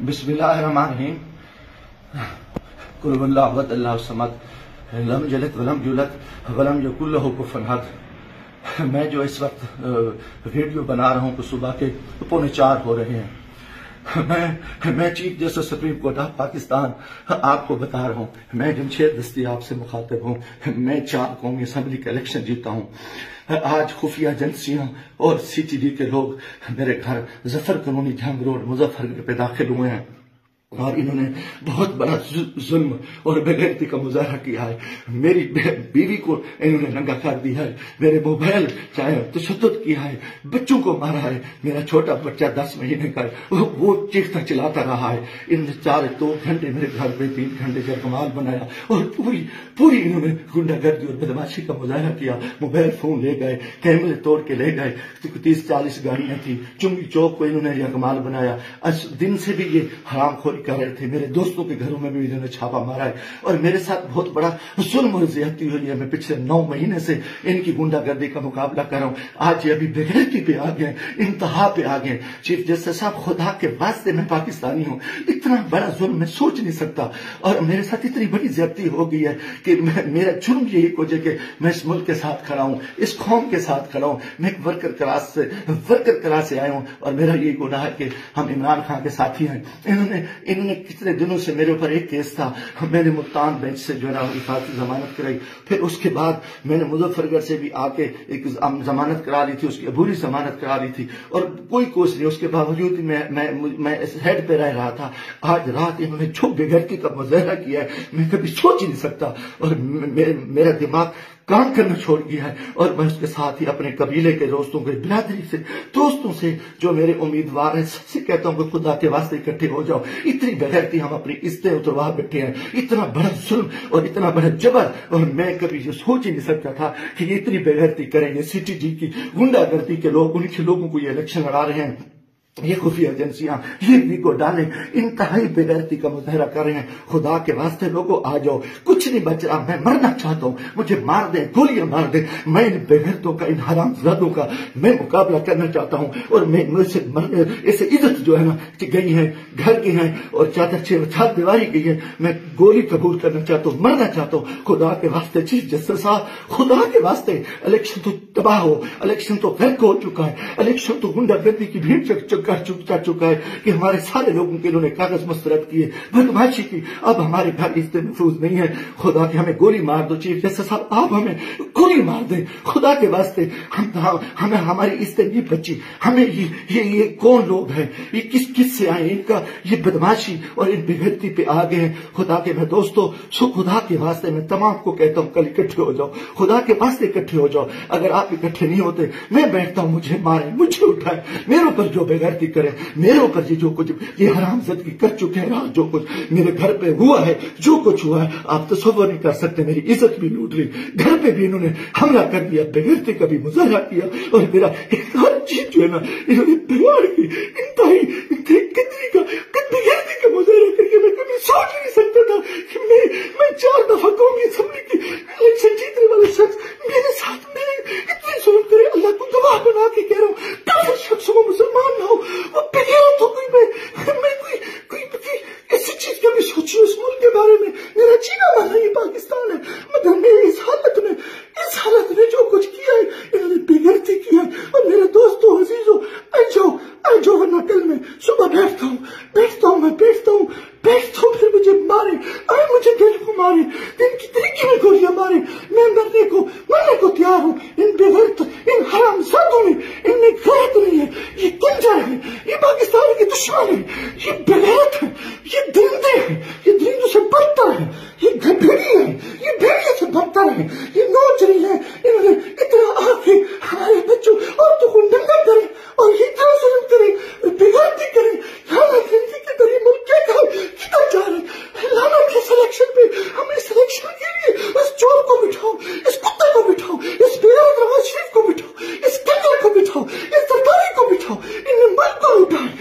बिस्मिल्लाहिर्रहमानिर्रहीम। कुल हुवल्लाहु अहद अल्लाहु समद लम यलिद वलम यूलद वलम यकुल लहू कुफुवन अहद। मैं जो इस वक्त वीडियो बना रहा हूँ तो सुबह के 3:45 हो रहे हैं। मैं chief justice supreme court of Pakistan आपको बता रहा हूँ, मैं जमशेद दस्ती आपसे मुखातिब हूँ। मैं 4 कौमी असम्बली का इलेक्शन जीता हूँ। आज खुफिया एजेंसियां और CTD के लोग मेरे घर जफर कॉलोनी जंग रोड मुजफ्फरनगर पे दाखिल हुए हैं और इन्होंने बहुत बड़ा जुल्म और बेगैरती का मुजाहरा किया है। मेरी बीवी को इन्होंने नंगा कर दिया है, मेरे मोबाइल चाहे तशद्दुद किया है, बच्चों को मारा है। मेरा छोटा बच्चा 10 महीने का वो चीखता चिल्लाता रहा है। इन्होंने 2 घंटे मेरे घर पे 3 घंटे का कमाल बनाया और पूरी इन्होंने गुंडागर्दी और बदमाशी का मुजाहरा किया। मोबाइल फोन ले गए, कैमरे तोड़ के ले गए, 30-40 गाड़ियां थी। चुंगी चौक को इन्होंने यह कमाल बनाया। आज दिन से भी ये हरामखोरी कर रहे थे। मेरे दोस्तों के घरों में भी इन्होंने छापा मारा है और मेरे साथ बहुत बड़ा जुल्म और ज्यादती हुई है। मैं पिछले 9 महीने से इनकी गुंडागर्दी का मुकाबला कर रहा हूँ। आज ये अभी बेगैरती पे आ गए, इंतहा पे आ गए। चीफ जस्टिस साहब, खुदा के वास्ते मैं पाकिस्तानी हूँ, इतना बड़ा जुल्म मैं सोच नहीं सकता और मेरे साथ इतनी बड़ी ज्यादती हो गई है कि मेरा जुर्म यही वजह कि मैं इस मुल्क के साथ खड़ा हूँ, इस कौम के साथ खड़ा हूँ। मैं एक वर्कर क्लास से आया हूँ और मेरा ये गुनाह है कि हम इमरान खान के साथी हैं। इन्होंने कितने दिनों से मेरे ऊपर एक केस था, मैंने मुल्तान बेंच से जो है ना हिफाजती जमानत कराई। फिर उसके बाद मैंने मुजफ्फरनगर से भी आके एक जमानत करा ली थी, उसकी अबूरी जमानत करा ली थी और कोई कोशिश नहीं। उसके बावजूद मैं इस हेड पे रह रहा था। आज रात इन्होंने जो बेगैरती का मुजाहरा किया है मैं कभी सोच ही नहीं सकता और मेरा दिमाग काम करना छोड़ गया है। और मैं उसके साथ ही अपने कबीले के दोस्तों के बिरादरी से दोस्तों से जो मेरे उम्मीदवार हैं सबसे कहता हूँ कि खुदा के वास्ते इकट्ठे हो जाओ। इतनी बेगैरती हम अपनी इज्जतें उतरवा बैठे हैं, इतना बड़ा जुल्म और इतना बड़ा जबर, और मैं कभी ये सोच ही नहीं सकता था कि ये इतनी बेगैरती करेंगे। CTD की गुंडागर्दी के लोग, उनके लोगों को ये इलेक्शन लड़ा रहे हैं। ये खुफिया एजेंसियां ये वीको डाले इंतहाई बेगैरती का मुजाहरा कर रहे हैं। खुदा के वास्ते लोगों आ जाओ, कुछ नहीं बच रहा, मैं मरना चाहता हूँ, मुझे मार दे, गोलियां मार दे। मैं इन बेगैरतों का, इन हरामजादों का मैं मुकाबला करना चाहता हूँ और मैं इसे इज्जत जो है ना गई है, घर की है और चार दीवारी गई है। मैं गोली कबूल करना चाहता हूँ, मरना चाहता हूँ। खुदा के वास्ते चीफ जस्टिस साहब, खुदा के वास्ते इलेक्शन तो तबाह हो, इलेक्शन तो गर्क हो चुका है, इलेक्शन तो गुंडागर्दी की भीड़ कर चुका है कि हमारे सारे लोगों के इन्होंने कागज मुस्तरद किए, बदमाशी की। अब हमारे घर इज्जत महफूज नहीं है। खुदा के हमें गोली मार दो चीफ जस्टिस साहब, आप हमें गोली मार दें खुदा के वास्ते। हमें हमारी इज्जत नहीं बची। हमें ये कौन लोग हैं, ये किस से आए, इनका ये बदमाशी और इन बेगैरती पे आ गए हैं। खुदा के मैं दोस्तों, खुदा के वास्ते मैं तमाम को कहता हूँ कल इकट्ठे हो जाओ, खुदा के वास्ते इकट्ठे हो जाओ। अगर आप इकट्ठे नहीं होते मैं बैठता हूँ, मुझे मारे, मुझे उठाए, मेरे ऊपर जो बेगैरती करे, मेरे ऊपर जो कुछ ये हरामजादगी कर चुके हैं, जो कुछ मेरे घर पे हुआ है, जो कुछ हुआ है आप तसव्वुर नहीं कर सकते। मेरी इज्जत भी लूट ली, घर पे भी इन्होंने हमला कर दिया, बेगैरती का भी मुजाहरा किया और मेरा हर चीज जो है ना इन्होंने बिगाड़ की। इंतहाई बेगैरती का मुजाहरा करके मैं कभी सोच नहीं सकता था कि मैं 4 दफा कौमी असेंबली की इलेक्शन जीतने वाले शख्स मेरे साथ मेरे इतनी जुल्म करे। अल्लाह को गवाह बना के कह रहा हूँ, काफिर शख्सों को मुसलमान ना हो, वो बेगैरत हो गई। मैं कोई ऐसी चीज कभी सोची उस मुल्क के बारे में। मेरा जीना माना ये पाकिस्तान है, मगर मैं इस हालत में जो कुछ किया है इन्होंने बेगैरती किया है। और मेरे दोस्तों अजीजों, आ जाओ वरना कल मैं सुबह बैठता हूँ, फिर मुझे मारे, मुझे दिल को मारे, दिन की तरीके में गोलियां मारे, मैं मरने को तैयार हूँ। इन बेगैरत, इन हरामजादों में इनमें गैरत नहीं है। ये गुंडा है, ये पाकिस्तान के दुश्मन है, ये बेगैरत है, ये दरिंदे हैं, ये दरिंदों से बदतर है, ये भेड़िए हैं, ये भेड़िए से बदतर है, ये नौचरी है। इन्होंने इतना आके हमारे बच्चों औरतों को नंगा करे और ये इतना जुल्म करे, बेगैरती करे, लानत के करे। मुल्क क्या किधर जा रहे हैं? लानत के सिलेक्शन पे, हमें सिलेक्शन के लिए इस चोर को बिठाओ, इस कुत्ते को बिठाओ, इस बेगैरत नवाज शरीफ को बिठाओ, इस कतल को बिठाओ, इस सरकारी को बिठाओ। इन्हें मुल्क को लुटाया,